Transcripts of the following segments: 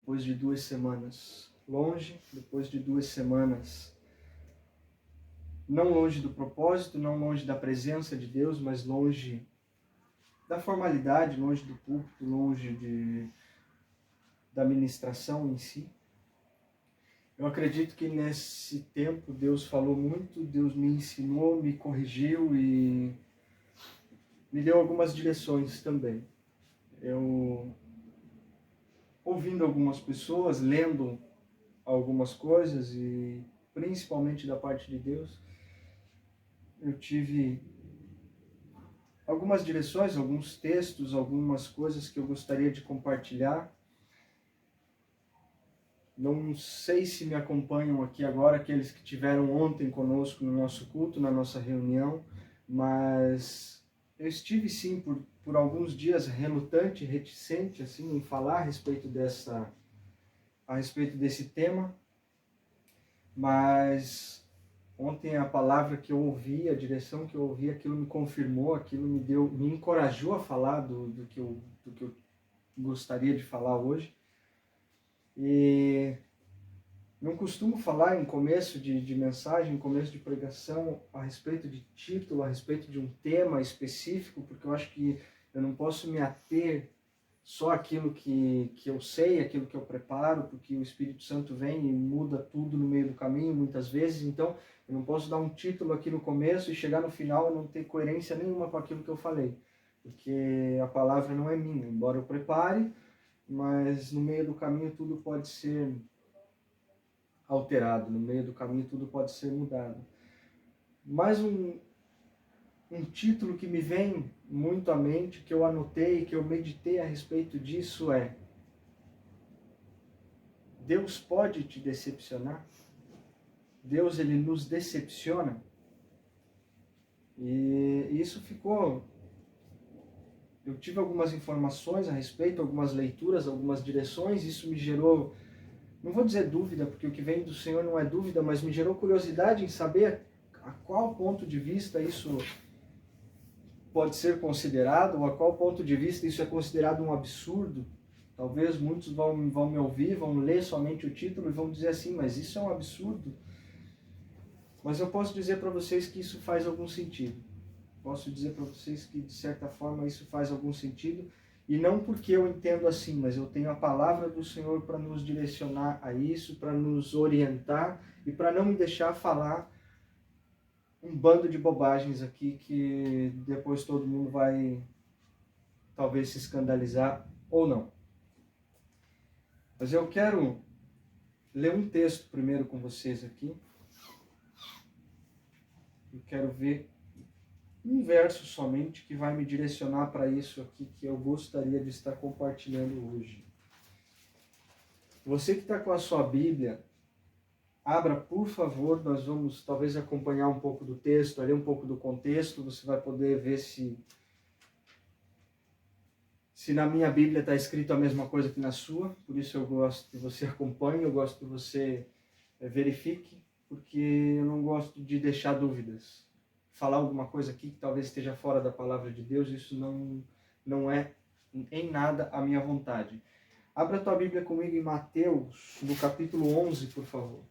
depois de 2 semanas longe, depois de 2 semanas não longe do propósito, não longe da presença de Deus, mas longe da formalidade, longe do púlpito, longe da ministração em si. Eu acredito que nesse tempo Deus falou muito, Deus me ensinou, me corrigiu e me deu algumas direções também. Eu, ouvindo algumas pessoas, lendo algumas coisas e principalmente da parte de Deus, eu tive algumas direções, alguns textos, algumas coisas que eu gostaria de compartilhar. Não sei se me acompanham aqui agora, aqueles que tiveram ontem conosco no nosso culto, na nossa reunião, mas eu estive sim por alguns dias relutante, reticente assim, em falar a respeito desse tema, mas ontem a palavra que eu ouvi, a direção que eu ouvi, aquilo me confirmou, aquilo me encorajou a falar do que eu gostaria de falar hoje. E não costumo falar em começo de mensagem, em começo de pregação, a respeito de título, a respeito de um tema específico, porque eu acho que eu não posso me ater só àquilo que eu sei, aquilo que eu preparo, porque o Espírito Santo vem e muda tudo no meio do caminho, muitas vezes. Então, eu não posso dar um título aqui no começo e chegar no final e não ter coerência nenhuma com aquilo que eu falei, porque a palavra não é minha, embora eu prepare, mas no meio do caminho tudo pode ser alterado, no meio do caminho tudo pode ser mudado. Mais um título que me vem muito à mente, que eu anotei, que eu meditei a respeito disso é: Deus pode te decepcionar? Deus, ele nos decepciona? E isso ficou... Eu tive algumas informações a respeito, algumas leituras, algumas direções, isso me gerou, não vou dizer dúvida, porque o que vem do Senhor não é dúvida, mas me gerou curiosidade em saber a qual ponto de vista isso pode ser considerado, ou a qual ponto de vista isso é considerado um absurdo. Talvez muitos vão me ouvir, vão ler somente o título e vão dizer assim, mas isso é um absurdo. Mas eu posso dizer para vocês que isso faz algum sentido. Posso dizer para vocês que, de certa forma, isso faz algum sentido. E não porque eu entendo assim, mas eu tenho a palavra do Senhor para nos direcionar a isso, para nos orientar e para não me deixar falar um bando de bobagens aqui que depois todo mundo vai talvez se escandalizar ou não. Mas eu quero ler um texto primeiro com vocês aqui. Eu quero ver um verso somente que vai me direcionar para isso aqui que eu gostaria de estar compartilhando hoje. Você que está com a sua Bíblia, abra, por favor, nós vamos talvez acompanhar um pouco do texto, ler um pouco do contexto, você vai poder ver se na minha Bíblia está escrito a mesma coisa que na sua, por isso eu gosto que você acompanhe, eu gosto que você verifique, porque eu não gosto de deixar dúvidas. Falar alguma coisa aqui que talvez esteja fora da palavra de Deus, isso não é em nada a minha vontade. Abra a tua Bíblia comigo em Mateus, no capítulo 11, por favor.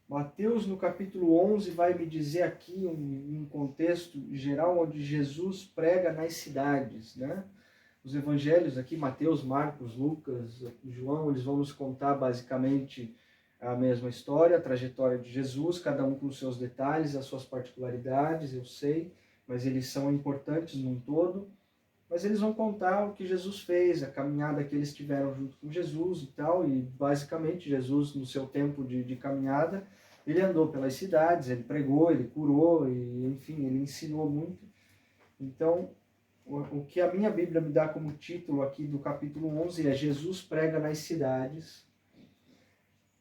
Mateus, no capítulo 11, vai me dizer aqui um contexto geral onde Jesus prega nas cidades, né? Os evangelhos aqui, Mateus, Marcos, Lucas, João, eles vão nos contar basicamente a mesma história, a trajetória de Jesus, cada um com os seus detalhes, as suas particularidades, eu sei, mas eles são importantes num todo. Mas eles vão contar o que Jesus fez, a caminhada que eles tiveram junto com Jesus e tal, e basicamente Jesus, no seu tempo de caminhada, ele andou pelas cidades, ele pregou, ele curou, e enfim, ele ensinou muito. Então, o que a minha Bíblia me dá como título aqui do capítulo 11 é Jesus prega nas cidades.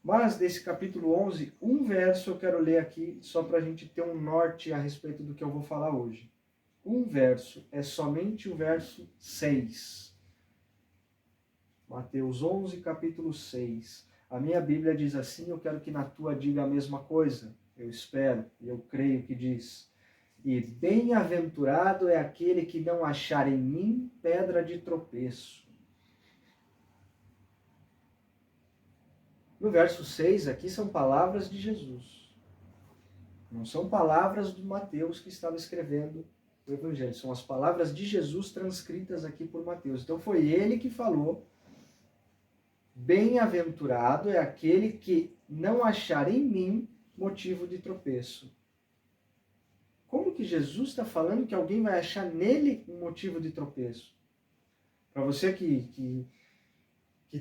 Mas desse capítulo 11, um verso eu quero ler aqui, só para a gente ter um norte a respeito do que eu vou falar hoje. Um verso, é somente o verso 6. Mateus 11, capítulo 6. A minha Bíblia diz assim, eu quero que na tua diga a mesma coisa. Eu espero e eu creio que diz: E bem-aventurado é aquele que não achar em mim pedra de tropeço. No verso 6 aqui são palavras de Jesus. Não são palavras do Mateus que estava escrevendo o Evangelho. São as palavras de Jesus transcritas aqui por Mateus. Então foi ele que falou: bem-aventurado é aquele que não achar em mim motivo de tropeço. Como que Jesus está falando que alguém vai achar nele um motivo de tropeço? Para você que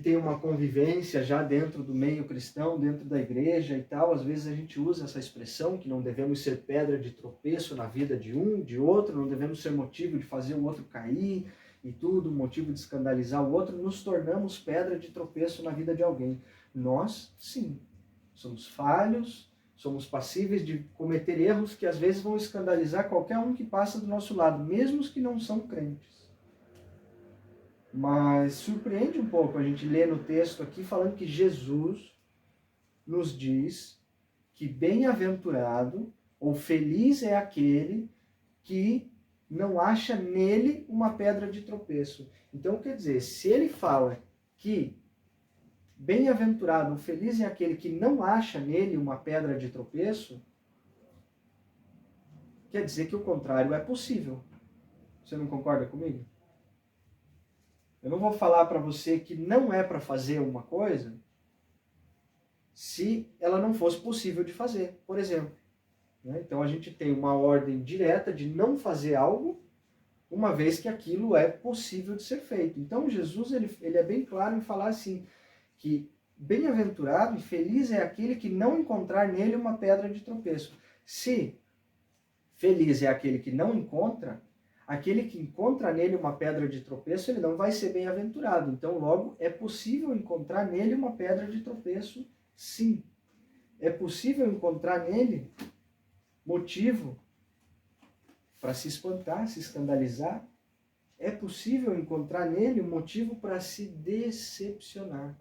tem uma convivência já dentro do meio cristão, dentro da igreja e tal, às vezes a gente usa essa expressão que não devemos ser pedra de tropeço na vida de um, de outro, não devemos ser motivo de fazer o outro cair e tudo, motivo de escandalizar o outro, nos tornamos pedra de tropeço na vida de alguém. Nós, sim, somos falhos, somos passíveis de cometer erros que às vezes vão escandalizar qualquer um que passa do nosso lado, mesmo os que não são crentes. Mas surpreende um pouco a gente ler no texto aqui falando que Jesus nos diz que bem-aventurado ou feliz é aquele que não acha nele uma pedra de tropeço. Então, quer dizer, se ele fala que bem-aventurado ou feliz é aquele que não acha nele uma pedra de tropeço, quer dizer que o contrário é possível. Você não concorda comigo? Eu não vou falar para você que não é para fazer uma coisa se ela não fosse possível de fazer, por exemplo. Então a gente tem uma ordem direta de não fazer algo, uma vez que aquilo é possível de ser feito. Então Jesus ele é bem claro em falar assim, que bem-aventurado e feliz é aquele que não encontrar nele uma pedra de tropeço. Se feliz é aquele que não encontra, aquele que encontra nele uma pedra de tropeço, ele não vai ser bem-aventurado. Então, logo, é possível encontrar nele uma pedra de tropeço, sim. É possível encontrar nele motivo para se espantar, se escandalizar. É possível encontrar nele um motivo para se decepcionar.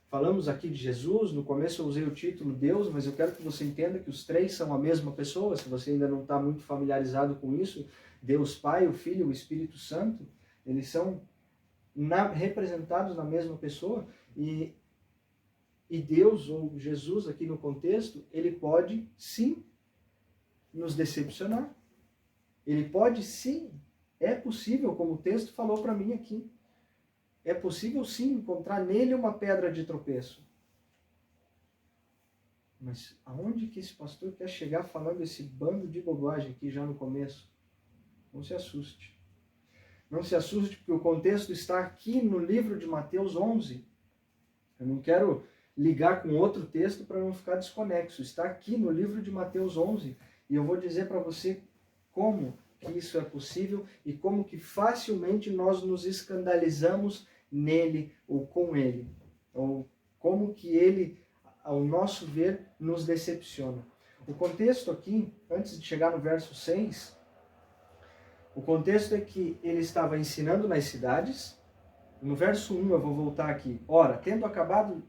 Falamos aqui de Jesus, no começo eu usei o título Deus, mas eu quero que você entenda que os três são a mesma pessoa, se você ainda não está muito familiarizado com isso. Deus Pai, o Filho e o Espírito Santo, eles são representados na mesma pessoa, e Deus, ou Jesus aqui no contexto, ele pode sim nos decepcionar. Ele pode sim, é possível, como o texto falou para mim aqui, é possível sim encontrar nele uma pedra de tropeço. Mas aonde que esse pastor quer chegar falando esse bando de bobagem aqui já no começo? Não se assuste. Não se assuste porque o contexto está aqui no livro de Mateus 11. Eu não quero ligar com outro texto para não ficar desconexo. Está aqui no livro de Mateus 11. E eu vou dizer para você como que isso é possível e como que facilmente nós nos escandalizamos nele ou com ele. Ou como que ele, ao nosso ver, nos decepciona. O contexto aqui, antes de chegar no verso 6... o contexto é que ele estava ensinando nas cidades. No verso 1 eu vou voltar aqui. Ora, tendo acabado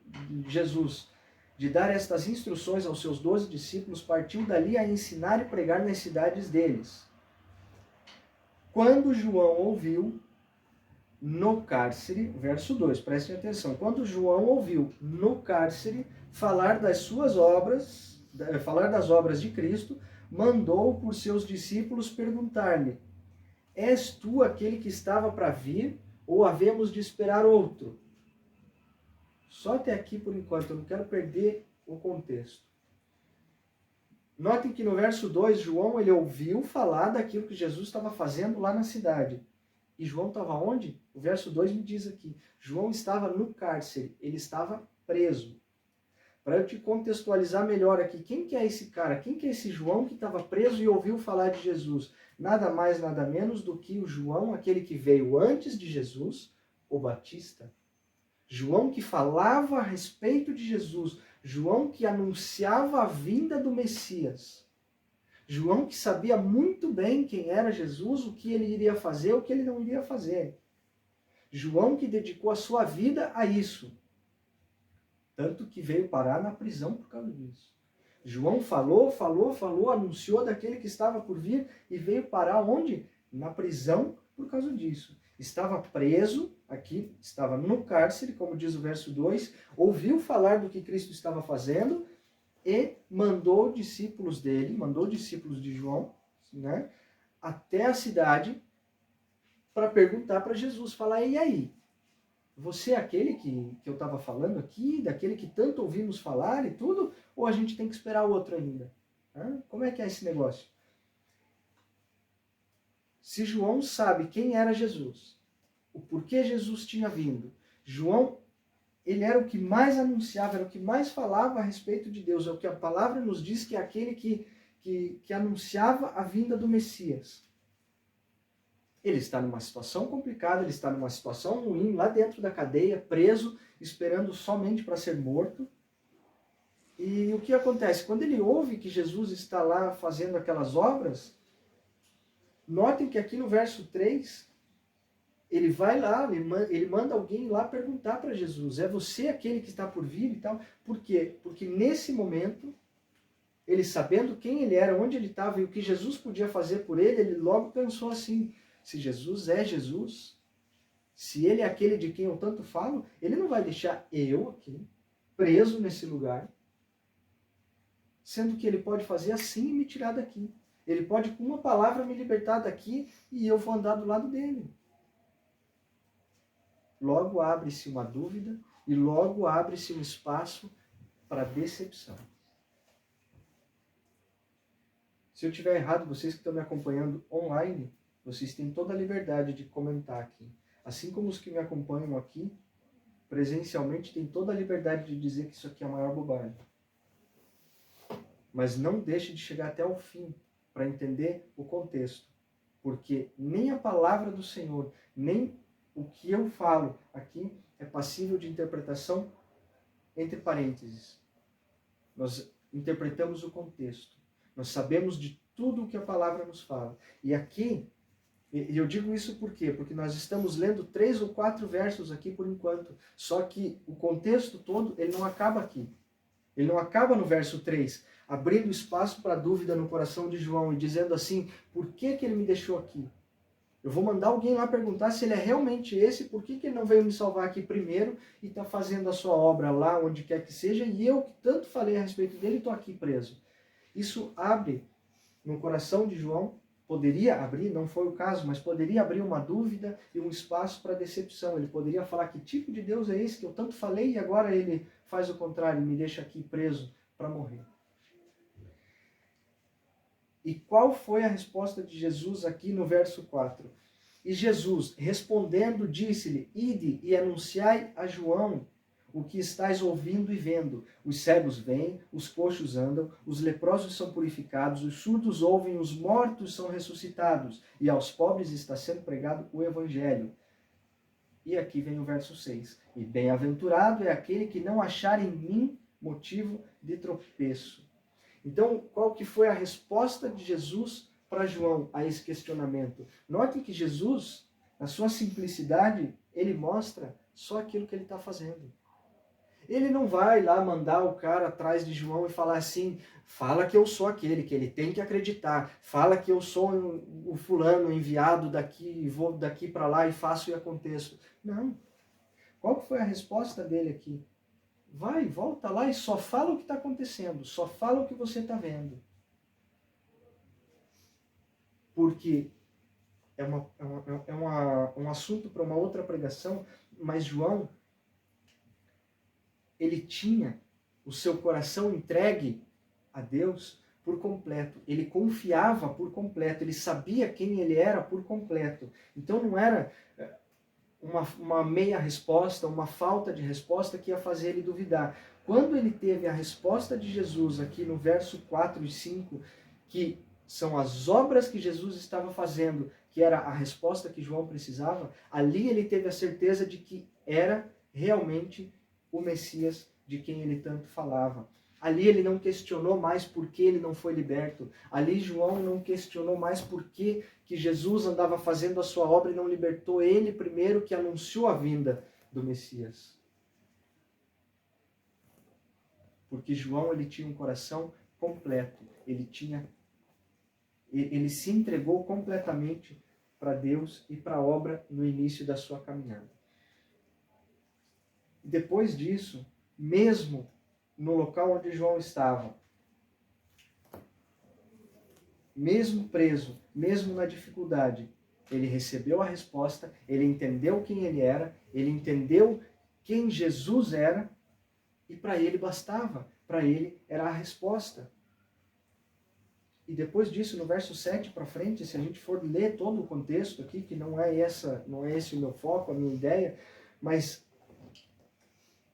Jesus de dar estas instruções aos seus 12 discípulos, partiu dali a ensinar e pregar nas cidades deles. Quando João ouviu no cárcere, verso 2, prestem atenção. Quando João ouviu no cárcere falar das suas obras, falar das obras de Cristo, mandou por seus discípulos perguntar-lhe: és tu aquele que estava para vir, ou havemos de esperar outro? Só até aqui por enquanto, eu não quero perder o contexto. Notem que no verso 2, João ele ouviu falar daquilo que Jesus estava fazendo lá na cidade. E João estava onde? O verso 2 me diz aqui. João estava no cárcere, ele estava preso. Para eu te contextualizar melhor aqui, quem que é esse cara? Quem que é esse João que estava preso e ouviu falar de Jesus? Nada mais, nada menos do que o João, aquele que veio antes de Jesus, o Batista. João que falava a respeito de Jesus. João que anunciava a vinda do Messias. João que sabia muito bem quem era Jesus, o que ele iria fazer, o que ele não iria fazer. João que dedicou a sua vida a isso. Tanto que veio parar na prisão por causa disso. João falou, anunciou daquele que estava por vir e veio parar onde? Na prisão por causa disso. Estava preso aqui, estava no cárcere, como diz o verso 2, ouviu falar do que Cristo estava fazendo e mandou discípulos dele, mandou discípulos de João, né, até a cidade para perguntar para Jesus, falar, e aí? Você é aquele que eu estava falando aqui, daquele que tanto ouvimos falar e tudo, ou a gente tem que esperar o outro ainda? Como é que é esse negócio? Se João sabe quem era Jesus, o porquê Jesus tinha vindo, João, ele era o que mais anunciava, era o que mais falava a respeito de Deus, é o que a palavra nos diz que é aquele que anunciava a vinda do Messias. Ele está numa situação complicada, ele está numa situação ruim, lá dentro da cadeia, preso, esperando somente para ser morto. E o que acontece? Quando ele ouve que Jesus está lá fazendo aquelas obras, notem que aqui no verso 3, ele vai lá, ele manda alguém lá perguntar para Jesus, é você aquele que está por vir e tal? Por quê? Porque nesse momento, ele sabendo quem ele era, onde ele estava e o que Jesus podia fazer por ele, ele logo pensou assim, se Jesus é Jesus, se ele é aquele de quem eu tanto falo, ele não vai deixar eu aqui, preso nesse lugar, sendo que ele pode fazer assim e me tirar daqui. Ele pode, com uma palavra, me libertar daqui e eu vou andar do lado dele. Logo abre-se uma dúvida e logo abre-se um espaço para decepção. Se eu estiver errado, vocês que estão me acompanhando online, vocês têm toda a liberdade de comentar aqui. Assim como os que me acompanham aqui, presencialmente, têm toda a liberdade de dizer que isso aqui é a maior bobagem. Mas não deixe de chegar até o fim para entender o contexto. Porque nem a palavra do Senhor, nem o que eu falo aqui é passível de interpretação entre parênteses. Nós interpretamos o contexto. Nós sabemos de tudo o que a palavra nos fala. E aqui, e eu digo isso por quê? Porque nós estamos lendo 3 ou 4 versos aqui por enquanto. Só que o contexto todo, ele não acaba aqui. Ele não acaba no verso 3, abrindo espaço para dúvida no coração de João e dizendo assim, por que ele me deixou aqui? Eu vou mandar alguém lá perguntar se ele é realmente esse, por que ele não veio me salvar aqui primeiro e está fazendo a sua obra lá, onde quer que seja, e eu que tanto falei a respeito dele estou aqui preso. Isso abre no coração de João, poderia abrir, não foi o caso, mas poderia abrir uma dúvida e um espaço para decepção. Ele poderia falar, que tipo de Deus é esse que eu tanto falei e agora ele faz o contrário, me deixa aqui preso para morrer. E qual foi a resposta de Jesus aqui no verso 4? E Jesus, respondendo, disse-lhe, ide e anunciai a João o que estáis ouvindo e vendo. Os cegos veem, os coxos andam, os leprosos são purificados, os surdos ouvem, os mortos são ressuscitados, e aos pobres está sendo pregado o evangelho. E aqui vem o verso 6. E bem-aventurado é aquele que não achar em mim motivo de tropeço. Então, qual que foi a resposta de Jesus para João a esse questionamento? Note que Jesus, na sua simplicidade, ele mostra só aquilo que ele está fazendo. Ele não vai lá mandar o cara atrás de João e falar assim, fala que eu sou aquele, que ele tem que acreditar, fala que eu sou o fulano enviado daqui, vou daqui para lá e faço e aconteço. Não. Qual foi a resposta dele aqui? Vai, volta lá e só fala o que está acontecendo, só fala o que você está vendo. Porque é um assunto para uma outra pregação, mas João, ele tinha o seu coração entregue a Deus por completo. Ele confiava por completo, ele sabia quem ele era por completo. Então não era uma meia resposta, uma falta de resposta que ia fazer ele duvidar. Quando ele teve a resposta de Jesus aqui no verso 4 e 5, que são as obras que Jesus estava fazendo, que era a resposta que João precisava, ali ele teve a certeza de que era realmente o Messias de quem ele tanto falava. Ali ele não questionou mais por que ele não foi liberto. Ali João não questionou mais por que Jesus andava fazendo a sua obra e não libertou ele primeiro, que anunciou a vinda do Messias. Porque João ele tinha um coração completo. Ele se entregou completamente para Deus e para a obra no início da sua caminhada. Depois disso, mesmo no local onde João estava, mesmo preso, mesmo na dificuldade, ele recebeu a resposta, ele entendeu quem ele era, ele entendeu quem Jesus era, e para ele bastava, para ele era a resposta. E depois disso, no verso 7 para frente, se a gente for ler todo o contexto aqui, que não é esse o meu foco, a minha ideia, mas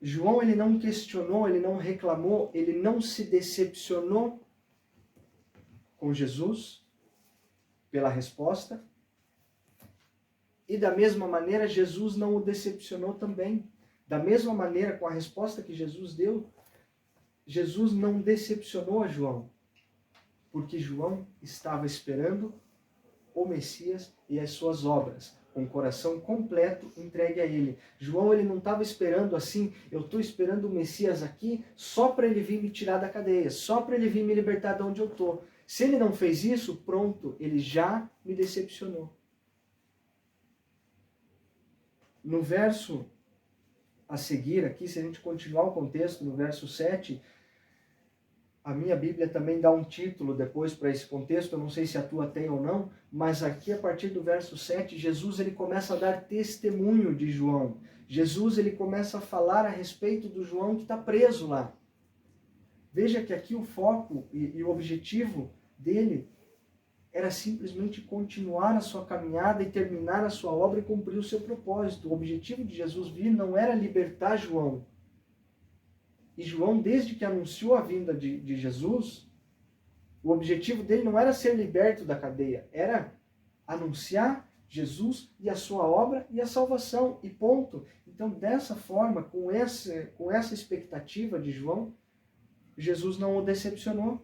João, ele não questionou, ele não reclamou, ele não se decepcionou com Jesus pela resposta. E da mesma maneira, Jesus não o decepcionou também. Da mesma maneira, com a resposta que Jesus deu, Jesus não decepcionou a João, porque João estava esperando o Messias e as suas obras, com o coração completo entregue a ele. João, ele não estava esperando assim, eu estou esperando o Messias aqui só para ele vir me tirar da cadeia, só para ele vir me libertar de onde eu estou. Se ele não fez isso, pronto, ele já me decepcionou. No verso a seguir aqui, se a gente continuar o contexto, no verso 7, a minha Bíblia também dá um título depois para esse contexto, eu não sei se a tua tem ou não, mas aqui a partir do verso 7, Jesus ele começa a dar testemunho de João. Jesus ele começa a falar a respeito do João que está preso lá. Veja que aqui o foco e o objetivo dele era simplesmente continuar a sua caminhada e terminar a sua obra e cumprir o seu propósito. O objetivo de Jesus vir não era libertar João. E João, desde que anunciou a vinda de Jesus, o objetivo dele não era ser liberto da cadeia, era anunciar Jesus e a sua obra e a salvação, e ponto. Então, dessa forma, com essa expectativa de João, Jesus não o decepcionou.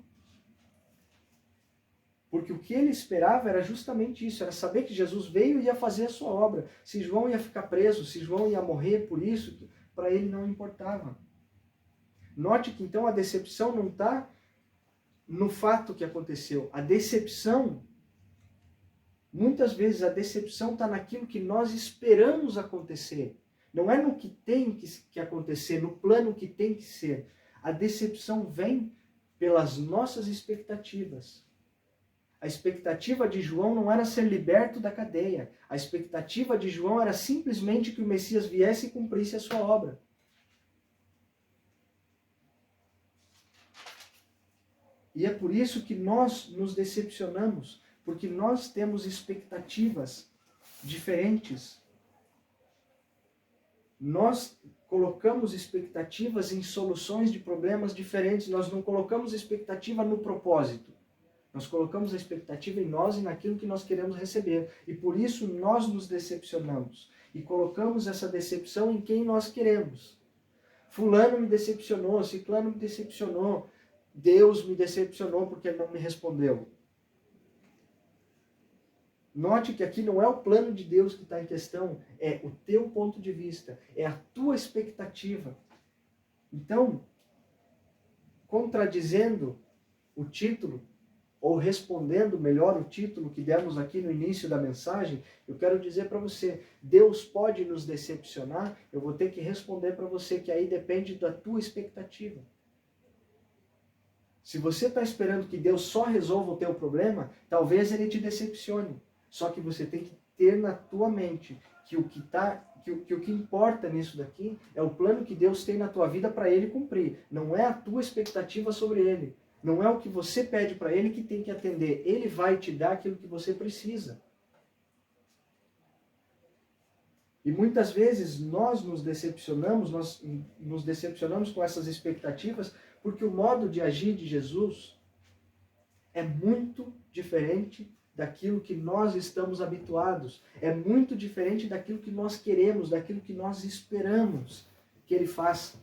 Porque o que ele esperava era justamente isso, era saber que Jesus veio e ia fazer a sua obra. Se João ia ficar preso, se João ia morrer por isso, para ele não importava. Note que então a decepção não está no fato que aconteceu. A decepção, muitas vezes a decepção está naquilo que nós esperamos acontecer. Não é no que tem que acontecer, no plano que tem que ser. A decepção vem pelas nossas expectativas. A expectativa de João não era ser liberto da cadeia. A expectativa de João era simplesmente que o Messias viesse e cumprisse a sua obra. E é por isso que nós nos decepcionamos, porque nós temos expectativas diferentes. Nós colocamos expectativas em soluções de problemas diferentes, nós não colocamos expectativa no propósito. Nós colocamos a expectativa em nós e naquilo que nós queremos receber. E por isso nós nos decepcionamos. E colocamos essa decepção em quem nós queremos. Fulano me decepcionou, ciclano me decepcionou, Deus me decepcionou porque ele não me respondeu. Note que aqui não é o plano de Deus que está em questão, é o teu ponto de vista, é a tua expectativa. Então, contradizendo o título, ou respondendo melhor o título que demos aqui no início da mensagem, eu quero dizer para você, Deus pode nos decepcionar? Eu vou ter que responder para você que aí depende da tua expectativa. Se você está esperando que Deus só resolva o teu problema, talvez Ele te decepcione. Só que você tem que ter na tua mente que o que importa nisso daqui é o plano que Deus tem na tua vida para Ele cumprir. Não é a tua expectativa sobre Ele. Não é o que você pede para Ele que tem que atender. Ele vai te dar aquilo que você precisa. E muitas vezes nós nos decepcionamos com essas expectativas, porque o modo de agir de Jesus é muito diferente daquilo que nós estamos habituados. É muito diferente daquilo que nós queremos, daquilo que nós esperamos que Ele faça.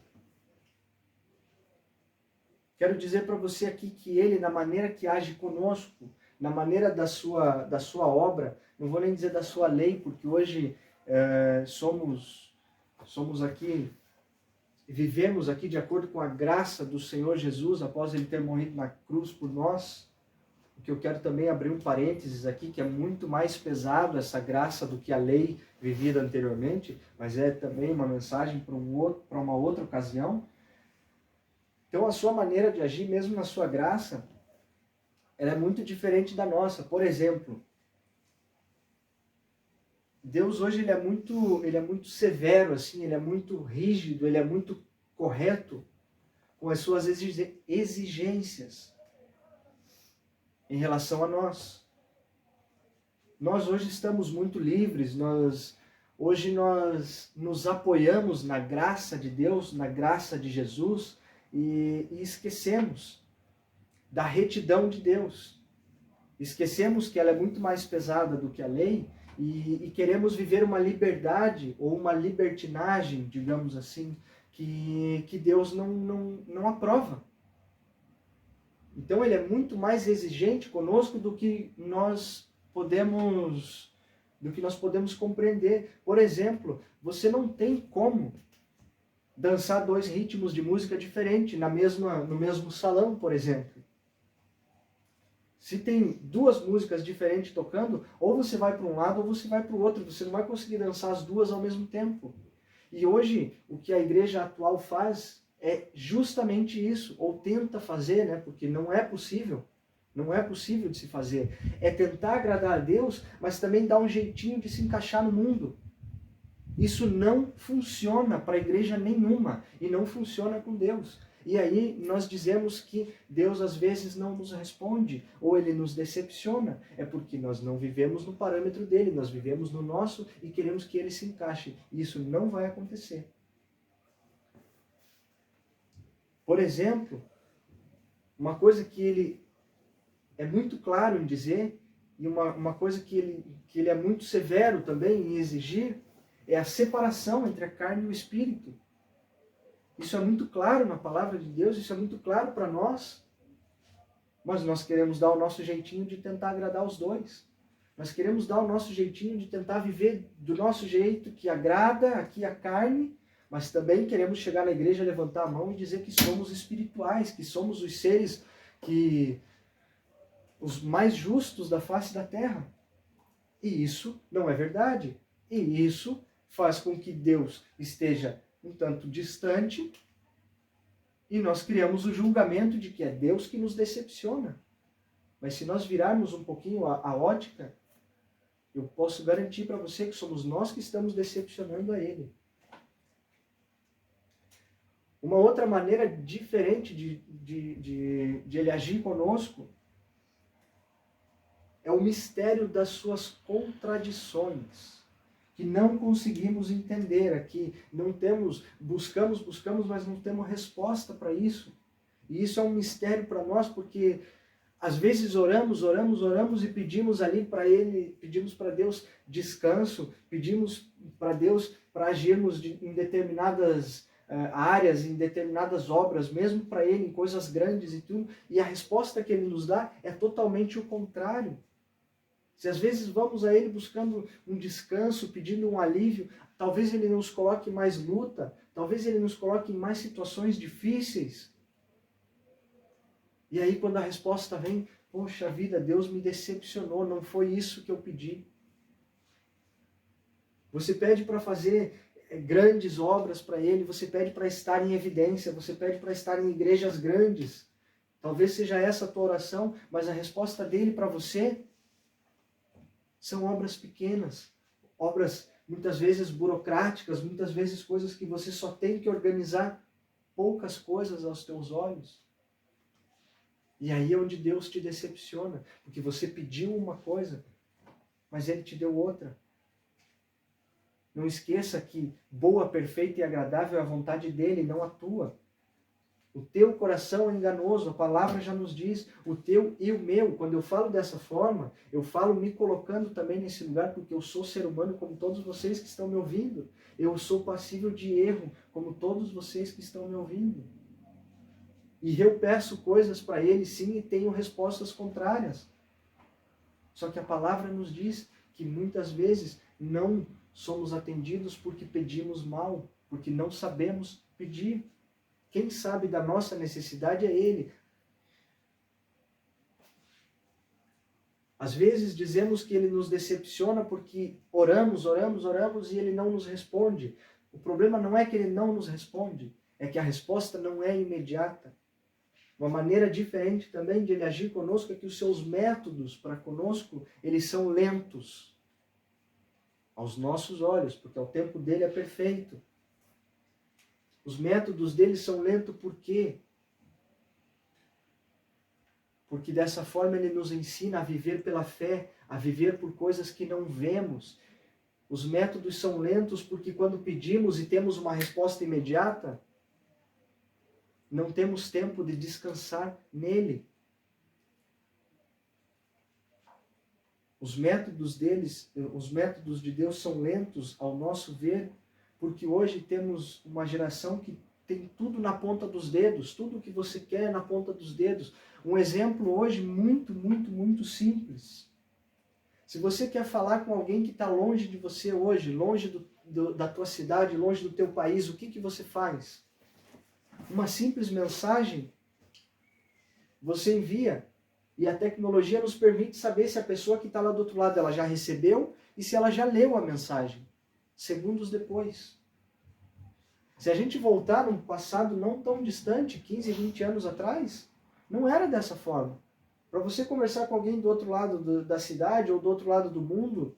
Quero dizer para você aqui que Ele, na maneira que age conosco, na maneira da sua obra, não vou nem dizer da sua lei, porque hoje somos aqui vivemos aqui de acordo com a graça do Senhor Jesus, após Ele ter morrido na cruz por nós, porque eu quero também abrir um parênteses aqui, que é muito mais pesado essa graça do que a lei vivida anteriormente, mas é também uma mensagem para uma outra ocasião. Então a sua maneira de agir, mesmo na sua graça, ela é muito diferente da nossa. Por exemplo, Deus hoje ele é muito severo, assim, ele é muito rígido, ele é muito correto com as suas exigências em relação a nós. Nós hoje estamos muito livres, hoje nós nos apoiamos na graça de Deus, na graça de Jesus e esquecemos da retidão de Deus. Esquecemos que ela é muito mais pesada do que a lei e queremos viver uma liberdade ou uma libertinagem, digamos assim, que Deus não aprova. Então ele é muito mais exigente conosco do que nós podemos compreender. Por exemplo, você não tem como dançar 2 ritmos de música diferentes no mesmo salão, por exemplo. Se tem 2 músicas diferentes tocando, ou você vai para um lado ou você vai para o outro. Você não vai conseguir dançar as 2 ao mesmo tempo. E hoje, o que a igreja atual faz é justamente isso, ou tenta fazer, né? Porque não é possível de se fazer. É tentar agradar a Deus, mas também dar um jeitinho de se encaixar no mundo. Isso não funciona para a igreja nenhuma, e não funciona com Deus. E aí nós dizemos que Deus às vezes não nos responde, ou Ele nos decepciona. É porque nós não vivemos no parâmetro dele, nós vivemos no nosso e queremos que Ele se encaixe. E isso não vai acontecer. Por exemplo, uma coisa que Ele é muito claro em dizer, e uma coisa que ele é muito severo também em exigir, é a separação entre a carne e o espírito. Isso é muito claro na palavra de Deus, isso é muito claro para nós. Mas nós queremos dar o nosso jeitinho de tentar agradar os dois. Nós queremos dar o nosso jeitinho de tentar viver do nosso jeito que agrada aqui a carne, mas também queremos chegar na igreja, levantar a mão e dizer que somos espirituais, que somos os seres os mais justos da face da terra. E isso não é verdade. E isso faz com que Deus esteja um tanto distante e nós criamos o julgamento de que é Deus que nos decepciona. Mas se nós virarmos um pouquinho a ótica, eu posso garantir para você que somos nós que estamos decepcionando a Ele. Uma outra maneira diferente de Ele agir conosco é o mistério das suas contradições, que não conseguimos entender aqui, buscamos, mas não temos resposta para isso. E isso é um mistério para nós, porque às vezes oramos e pedimos ali para Ele, pedimos para Deus descanso, pedimos para Deus para agirmos em determinadas áreas, em determinadas obras, mesmo para Ele, em coisas grandes e tudo, e a resposta que Ele nos dá é totalmente o contrário. Se às vezes vamos a Ele buscando um descanso, pedindo um alívio, talvez Ele nos coloque em mais luta, talvez Ele nos coloque em mais situações difíceis. E aí quando a resposta vem, poxa vida, Deus me decepcionou, não foi isso que eu pedi. Você pede para fazer grandes obras para Ele, você pede para estar em evidência, você pede para estar em igrejas grandes. Talvez seja essa a tua oração, mas a resposta dele para você são obras pequenas, obras muitas vezes burocráticas, muitas vezes coisas que você só tem que organizar poucas coisas aos teus olhos. E aí é onde Deus te decepciona, porque você pediu uma coisa, mas Ele te deu outra. Não esqueça que boa, perfeita e agradável é a vontade dEle, não a tua. O teu coração é enganoso, a palavra já nos diz, o teu e o meu. Quando eu falo dessa forma, eu falo me colocando também nesse lugar, porque eu sou ser humano como todos vocês que estão me ouvindo. Eu sou passível de erro, como todos vocês que estão me ouvindo. E eu peço coisas para Ele, sim, e tenho respostas contrárias. Só que a palavra nos diz que muitas vezes não somos atendidos porque pedimos mal. porque não sabemos pedir. Quem sabe da nossa necessidade é Ele. Às vezes dizemos que Ele nos decepciona porque oramos e Ele não nos responde. O problema não é que Ele não nos responde, é que a resposta não é imediata. Uma maneira diferente também de Ele agir conosco é que os seus métodos para conosco, eles são lentos aos nossos olhos, porque o tempo dele é perfeito. Os métodos dele são lentos por quê? Porque dessa forma ele nos ensina a viver pela fé, a viver por coisas que não vemos. Os métodos são lentos porque quando pedimos e temos uma resposta imediata, não temos tempo de descansar nele. Os métodos de Deus são lentos ao nosso ver, porque hoje temos uma geração que tem tudo na ponta dos dedos, tudo o que você quer é na ponta dos dedos. Um exemplo hoje muito simples. Se você quer falar com alguém que está longe de você hoje, longe da tua cidade, longe do teu país, o que você faz? Uma simples mensagem você envia. E a tecnologia nos permite saber se a pessoa que está lá do outro lado ela já recebeu e se ela já leu a mensagem, segundos depois. Se a gente voltar num passado não tão distante, 15, 20 anos atrás, não era dessa forma. Para você conversar com alguém do outro lado da cidade ou do outro lado do mundo,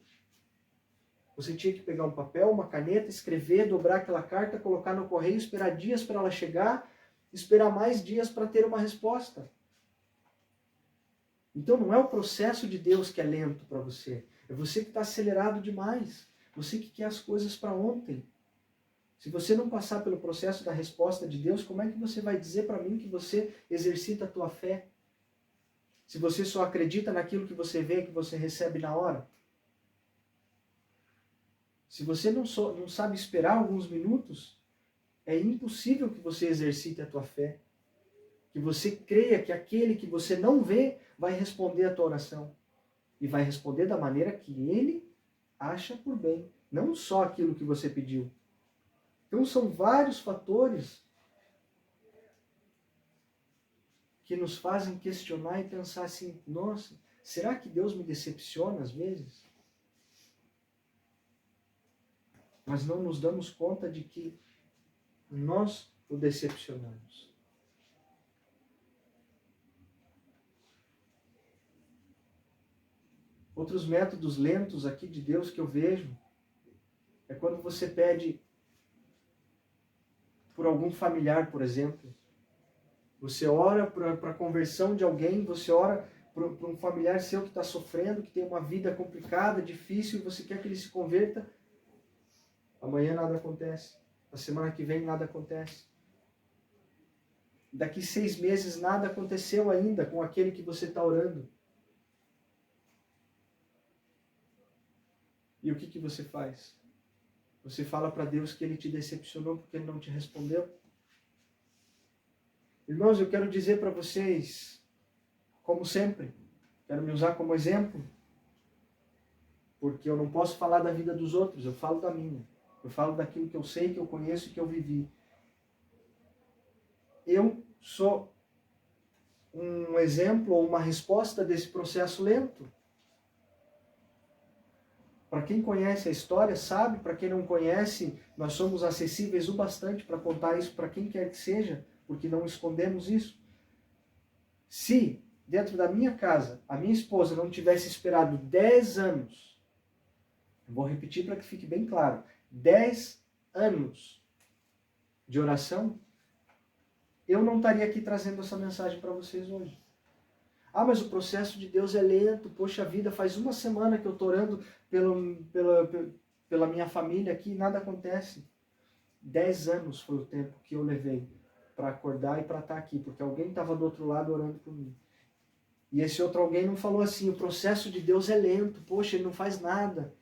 você tinha que pegar um papel, uma caneta, escrever, dobrar aquela carta, colocar no correio, esperar dias para ela chegar, esperar mais dias para ter uma resposta. Então não é o processo de Deus que é lento para você. É você que está acelerado demais. Você que quer as coisas para ontem. Se você não passar pelo processo da resposta de Deus, como é que você vai dizer para mim que você exercita a tua fé? Se você só acredita naquilo que você vê, que você recebe na hora? Se você não sabe esperar alguns minutos, é impossível que você exercite a tua fé. Que você creia que aquele que você não vê vai responder a tua oração. E vai responder da maneira que ele acha por bem. Não só aquilo que você pediu. Então são vários fatores que nos fazem questionar e pensar assim, nossa, será que Deus me decepciona às vezes? Mas não nos damos conta de que nós o decepcionamos. Outros métodos lentos aqui de Deus que eu vejo é quando você pede por algum familiar, por exemplo. Você ora para a conversão de alguém, você ora para um familiar seu que está sofrendo, que tem uma vida complicada, difícil, e você quer que ele se converta. Amanhã nada acontece. Na semana que vem nada acontece. Daqui 6 meses nada aconteceu ainda com aquele que você está orando. E o que você faz? Você fala para Deus que Ele te decepcionou porque Ele não te respondeu? Irmãos, eu quero dizer para vocês, como sempre, quero me usar como exemplo, porque eu não posso falar da vida dos outros, eu falo da minha. Eu falo daquilo que eu sei, que eu conheço e que eu vivi. Eu sou um exemplo ou uma resposta desse processo lento. Para quem conhece a história, sabe. Para quem não conhece, nós somos acessíveis o bastante para contar isso para quem quer que seja, porque não escondemos isso. Se, dentro da minha casa, a minha esposa não tivesse esperado 10 anos, eu vou repetir para que fique bem claro, 10 anos de oração, eu não estaria aqui trazendo essa mensagem para vocês hoje. Ah, mas o processo de Deus é lento. Poxa vida, faz uma semana que eu estou orando pela minha família aqui e nada acontece. 10 anos foi o tempo que eu levei para acordar e para estar aqui, porque alguém estava do outro lado orando por mim. E esse outro alguém não falou assim, o processo de Deus é lento, poxa, Ele não faz nada.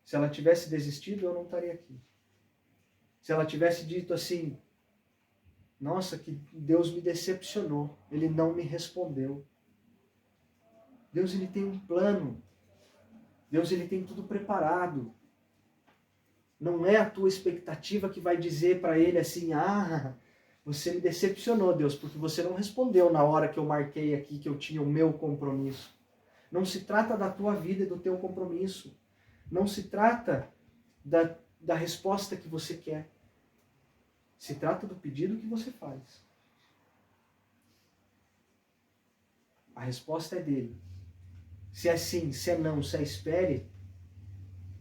Se ela tivesse desistido, eu não estaria aqui. Se ela tivesse dito assim, nossa, que Deus me decepcionou, Ele não me respondeu. Deus, Ele tem um plano. Deus, Ele tem tudo preparado. Não é a tua expectativa que vai dizer para ele assim, você me decepcionou, Deus, porque você não respondeu na hora que eu marquei aqui que eu tinha o meu compromisso. Não se trata da tua vida e do teu compromisso. Não se trata da resposta que você quer. Se trata do pedido que você faz. A resposta é dele. Se é sim, se é não, se é espere,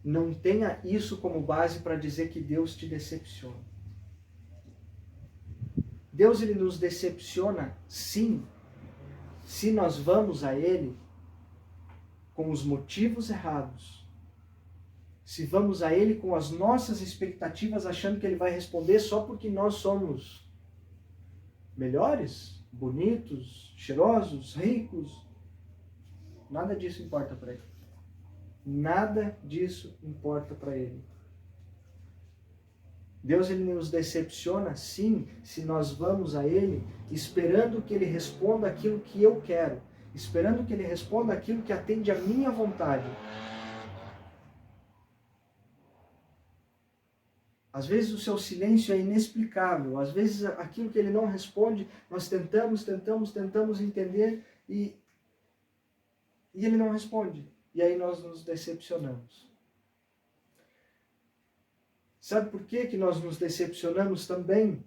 não tenha isso como base para dizer que Deus te decepciona. Deus, ele nos decepciona, sim, se nós vamos a ele com os motivos errados. Se vamos a ele com as nossas expectativas, achando que ele vai responder só porque nós somos melhores, bonitos, cheirosos, ricos. Nada disso importa para ele. Nada disso importa para ele. Deus, ele nos decepciona, sim, se nós vamos a ele esperando que ele responda aquilo que eu quero, esperando que ele responda aquilo que atende à minha vontade. Às vezes o seu silêncio é inexplicável, às vezes aquilo que ele não responde, nós tentamos entender e ele não responde. E aí nós nos decepcionamos. Sabe por que nós nos decepcionamos também?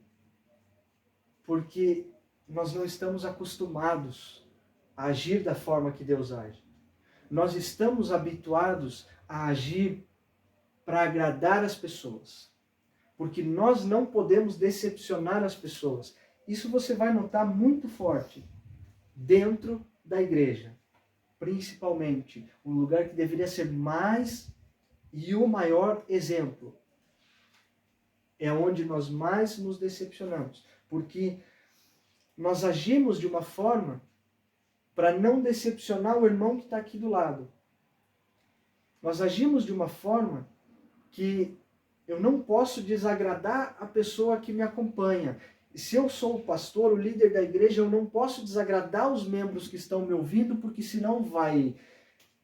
Porque nós não estamos acostumados a agir da forma que Deus age. Nós estamos habituados a agir para agradar as pessoas. Porque nós não podemos decepcionar as pessoas. Isso você vai notar muito forte dentro da igreja. Principalmente, um lugar que deveria ser mais e o maior exemplo. É onde nós mais nos decepcionamos. Porque nós agimos de uma forma para não decepcionar o irmão que está aqui do lado. Nós agimos de uma forma que eu não posso desagradar a pessoa que me acompanha. Se eu sou o pastor, o líder da igreja, eu não posso desagradar os membros que estão me ouvindo, porque senão vai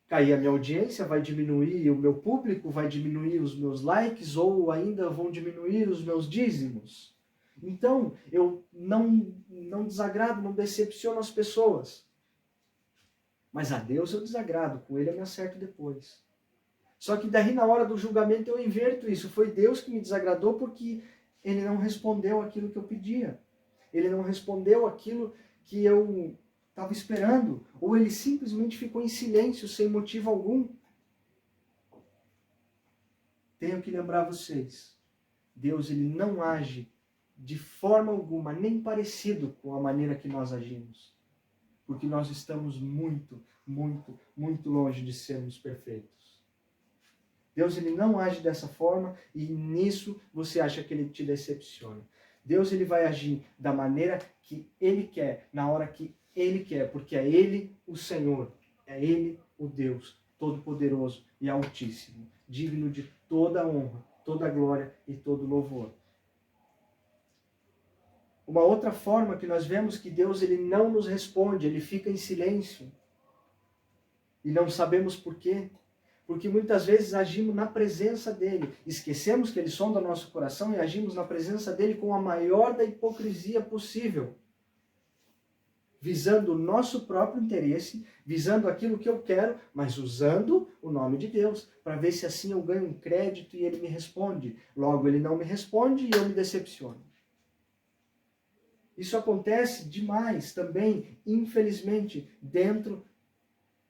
cair a minha audiência, vai diminuir o meu público, vai diminuir os meus likes, ou ainda vão diminuir os meus dízimos. Então, eu não desagrado, não decepciono as pessoas. Mas a Deus eu desagrado, com ele eu me acerto depois. Só que daí na hora do julgamento eu inverto isso. Foi Deus que me desagradou porque ele não respondeu aquilo que eu pedia. Ele não respondeu aquilo que eu estava esperando. Ou ele simplesmente ficou em silêncio, sem motivo algum. Tenho que lembrar vocês. Deus, ele não age de forma alguma, nem parecido com a maneira que nós agimos. Porque nós estamos muito, muito, muito longe de sermos perfeitos. Deus, ele não age dessa forma e nisso você acha que ele te decepciona. Deus, ele vai agir da maneira que ele quer, na hora que ele quer, porque é ele o Senhor, é ele o Deus Todo-Poderoso e Altíssimo, digno de toda honra, toda glória e todo louvor. Uma outra forma que nós vemos que Deus, ele não nos responde, ele fica em silêncio. E não sabemos por quê. Porque muitas vezes agimos na presença dele. Esquecemos que ele sonda nosso coração e agimos na presença dele com a maior da hipocrisia possível. Visando o nosso próprio interesse, visando aquilo que eu quero, mas usando o nome de Deus, para ver se assim eu ganho um crédito e ele me responde. Logo, ele não me responde e eu me decepciono. Isso acontece demais também, infelizmente, dentro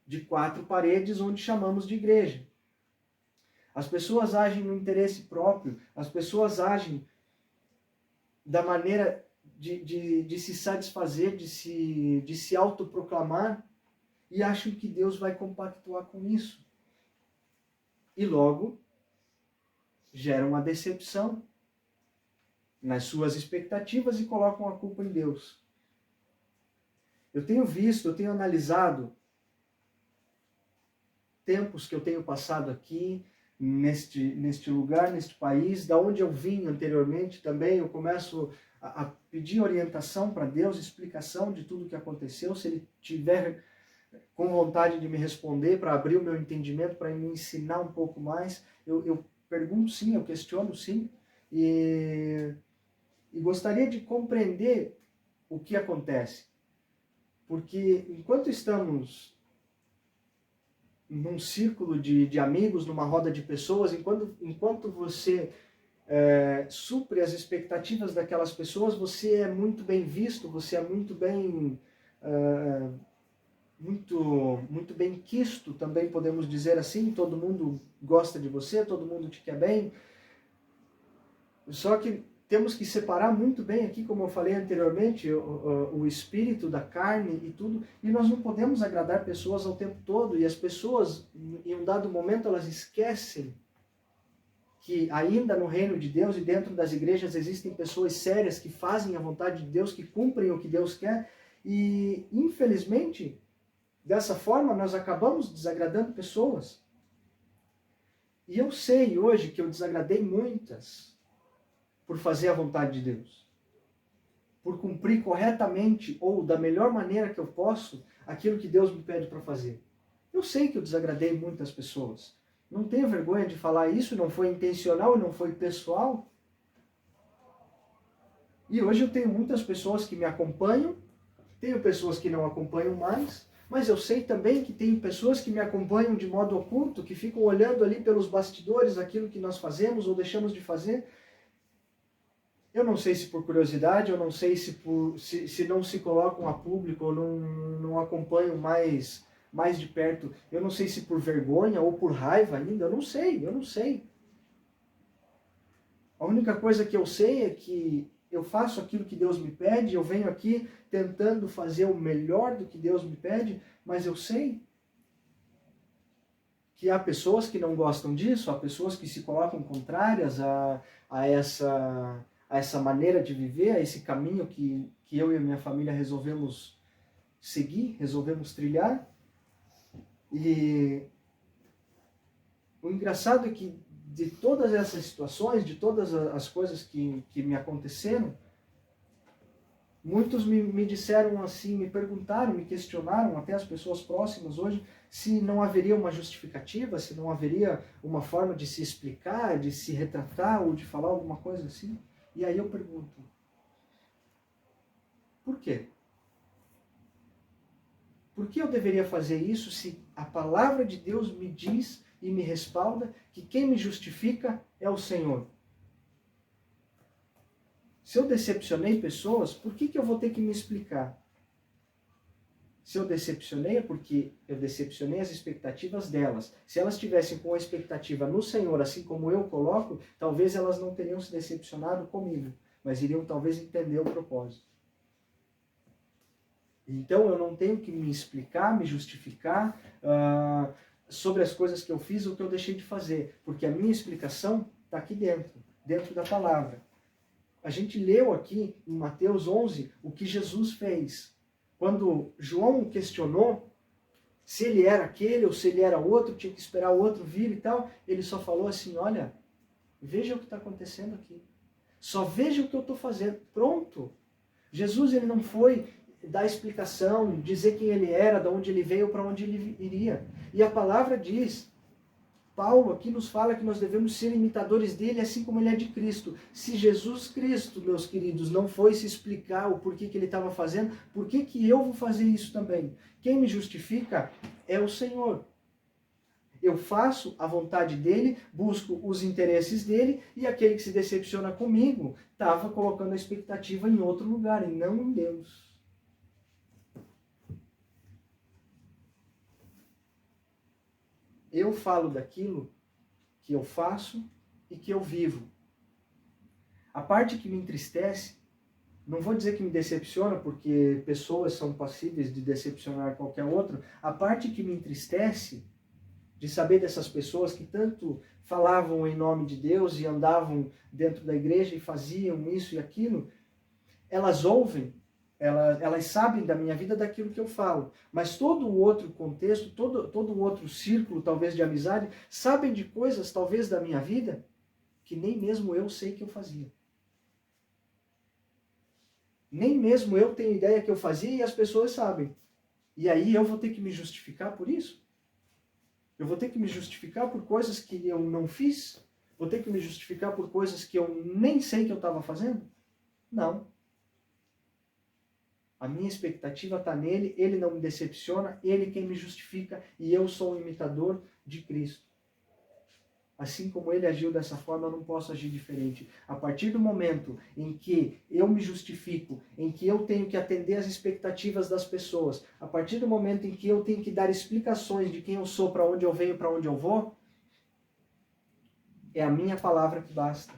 de 4 paredes onde chamamos de igreja. As pessoas agem no interesse próprio, as pessoas agem da maneira de se satisfazer, de se autoproclamar e acham que Deus vai compactuar com isso. E logo geram uma decepção nas suas expectativas e colocam a culpa em Deus. Eu tenho analisado tempos que eu tenho passado aqui, neste lugar, neste país, da onde eu vim anteriormente também, eu começo a pedir orientação para Deus, explicação de tudo o que aconteceu, se Ele tiver com vontade de me responder, para abrir o meu entendimento, para me ensinar um pouco mais, eu pergunto sim, eu questiono sim, e gostaria de compreender o que acontece. Porque enquanto estamos num círculo de amigos, numa roda de pessoas, enquanto você supre as expectativas daquelas pessoas, você é muito bem visto, você é muito bem muito bem quisto, também podemos dizer assim, todo mundo gosta de você, todo mundo te quer bem. Só que temos que separar muito bem aqui, como eu falei anteriormente, o espírito da carne e tudo, e nós não podemos agradar pessoas ao tempo todo, e as pessoas, em um dado momento, elas esquecem que ainda no reino de Deus e dentro das igrejas existem pessoas sérias que fazem a vontade de Deus, que cumprem o que Deus quer, e infelizmente, dessa forma, nós acabamos desagradando pessoas. E eu sei hoje que eu desagradei muitas por fazer a vontade de Deus. Por cumprir corretamente ou da melhor maneira que eu posso aquilo que Deus me pede para fazer. Eu sei que eu desagradei muitas pessoas. Não tenho vergonha de falar isso, não foi intencional, não foi pessoal. E hoje eu tenho muitas pessoas que me acompanham, tenho pessoas que não acompanham mais, mas eu sei também que tem pessoas que me acompanham de modo oculto, que ficam olhando ali pelos bastidores aquilo que nós fazemos ou deixamos de fazer. Eu não sei se por curiosidade, eu não sei se não se colocam a público ou não acompanham mais de perto. Eu não sei se por vergonha ou por raiva ainda, eu não sei. A única coisa que eu sei é que eu faço aquilo que Deus me pede, eu venho aqui tentando fazer o melhor do que Deus me pede, mas eu sei que há pessoas que não gostam disso, há pessoas que se colocam contrárias a essa maneira de viver, a esse caminho que eu e a minha família resolvemos seguir, resolvemos trilhar. E o engraçado é que de todas essas situações, de todas as coisas que me aconteceram, muitos me disseram assim, me perguntaram, me questionaram, até as pessoas próximas hoje, se não haveria uma justificativa, se não haveria uma forma de se explicar, de se retratar ou de falar alguma coisa assim. E aí eu pergunto, por quê? Por que eu deveria fazer isso se a palavra de Deus me diz e me respalda que quem me justifica é o Senhor? Se eu decepcionei pessoas, por que eu vou ter que me explicar? Se eu decepcionei é porque eu decepcionei as expectativas delas. Se elas estivessem com a expectativa no Senhor, assim como eu coloco, talvez elas não teriam se decepcionado comigo, mas iriam talvez entender o propósito. Então eu não tenho que me explicar, me justificar sobre as coisas que eu fiz ou que eu deixei de fazer, porque a minha explicação está aqui dentro da palavra. A gente leu aqui em Mateus 11 o que Jesus fez. Quando João questionou se ele era aquele ou se ele era outro, tinha que esperar o outro vir e tal, ele só falou assim, olha, veja o que está acontecendo aqui. Só veja o que eu estou fazendo. Pronto. Jesus ele não foi dar explicação, dizer quem ele era, de onde ele veio, para onde ele iria. E a palavra diz, Paulo aqui nos fala que nós devemos ser imitadores dele, assim como ele é de Cristo. Se Jesus Cristo, meus queridos, não foi se explicar o porquê que ele estava fazendo, por que eu vou fazer isso também? Quem me justifica é o Senhor. Eu faço a vontade dele, busco os interesses dele, e aquele que se decepciona comigo estava colocando a expectativa em outro lugar, e não em Deus. Eu falo daquilo que eu faço e que eu vivo. A parte que me entristece, não vou dizer que me decepciona, porque pessoas são passíveis de decepcionar qualquer outro. A parte que me entristece, de saber dessas pessoas que tanto falavam em nome de Deus e andavam dentro da igreja e faziam isso e aquilo, elas ouvem, elas sabem da minha vida daquilo que eu falo, mas todo o outro contexto, todo o outro círculo, talvez de amizade, sabem de coisas, talvez da minha vida, que nem mesmo eu sei que eu fazia. Nem mesmo eu tenho ideia que eu fazia e as pessoas sabem. E aí eu vou ter que me justificar por isso? Eu vou ter que me justificar por coisas que eu não fiz? Vou ter que me justificar por coisas que eu nem sei que eu estava fazendo? Não. A minha expectativa está nele, ele não me decepciona, ele quem me justifica e eu sou um imitador de Cristo. Assim como ele agiu dessa forma, eu não posso agir diferente. A partir do momento em que eu me justifico, em que eu tenho que atender às expectativas das pessoas, a partir do momento em que eu tenho que dar explicações de quem eu sou, para onde eu venho, para onde eu vou, é a minha palavra que basta.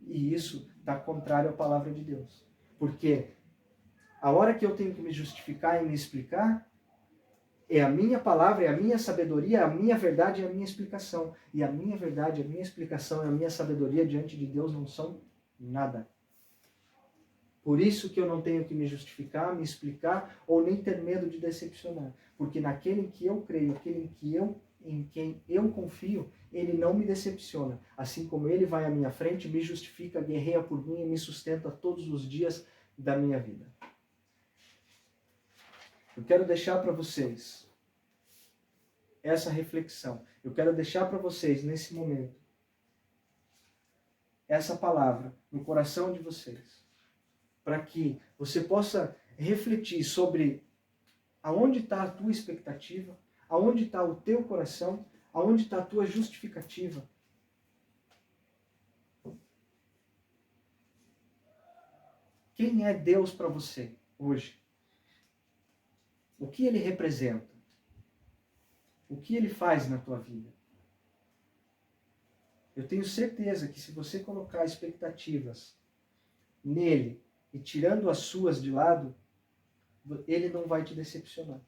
E isso está contrário à palavra de Deus. Porque a hora que eu tenho que me justificar e me explicar, é a minha palavra, é a minha sabedoria, é a minha verdade e a minha explicação. E a minha verdade, a minha explicação e a minha sabedoria diante de Deus não são nada. Por isso que eu não tenho que me justificar, me explicar ou nem ter medo de decepcionar. Porque naquele em que eu creio, aquele em quem eu confio, ele não me decepciona. Assim como ele vai à minha frente, me justifica, guerreia por mim e me sustenta todos os dias da minha vida. Eu quero deixar para vocês essa reflexão. Eu quero deixar para vocês, nesse momento, essa palavra no coração de vocês. Para que você possa refletir sobre aonde está a tua expectativa, aonde está o teu coração, aonde está a tua justificativa. Quem é Deus para você hoje? O que ele representa? O que ele faz na tua vida? Eu tenho certeza que se você colocar expectativas nele e tirando as suas de lado, ele não vai te decepcionar.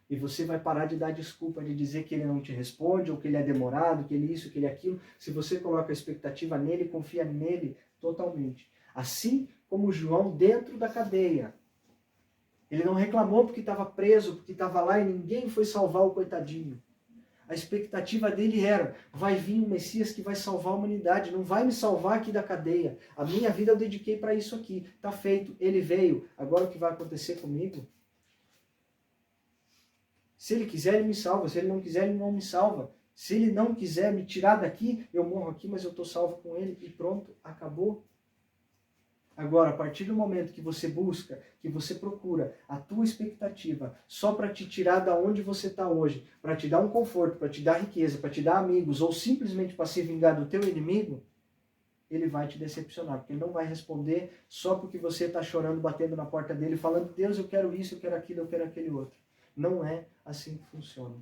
E você vai parar de dar desculpa, de dizer que ele não te responde, ou que ele é demorado, que ele isso, que ele aquilo. Se você coloca a expectativa nele, confia nele totalmente. Assim como João dentro da cadeia. Ele não reclamou porque estava preso, porque estava lá e ninguém foi salvar o coitadinho. A expectativa dele era, vai vir um Messias que vai salvar a humanidade, não vai me salvar aqui da cadeia. A minha vida eu dediquei para isso aqui, está feito, ele veio, agora o que vai acontecer comigo? Se ele quiser, ele me salva, se ele não quiser, ele não me salva. Se ele não quiser me tirar daqui, eu morro aqui, mas eu estou salvo com ele e pronto, acabou. Agora, a partir do momento que você busca, que você procura a tua expectativa só para te tirar da onde você está hoje, para te dar um conforto, para te dar riqueza, para te dar amigos, ou simplesmente para se vingar do teu inimigo, ele vai te decepcionar, porque ele não vai responder só porque você está chorando, batendo na porta dele, falando, Deus, eu quero isso, eu quero aquilo, eu quero aquele outro. Não é assim que funciona.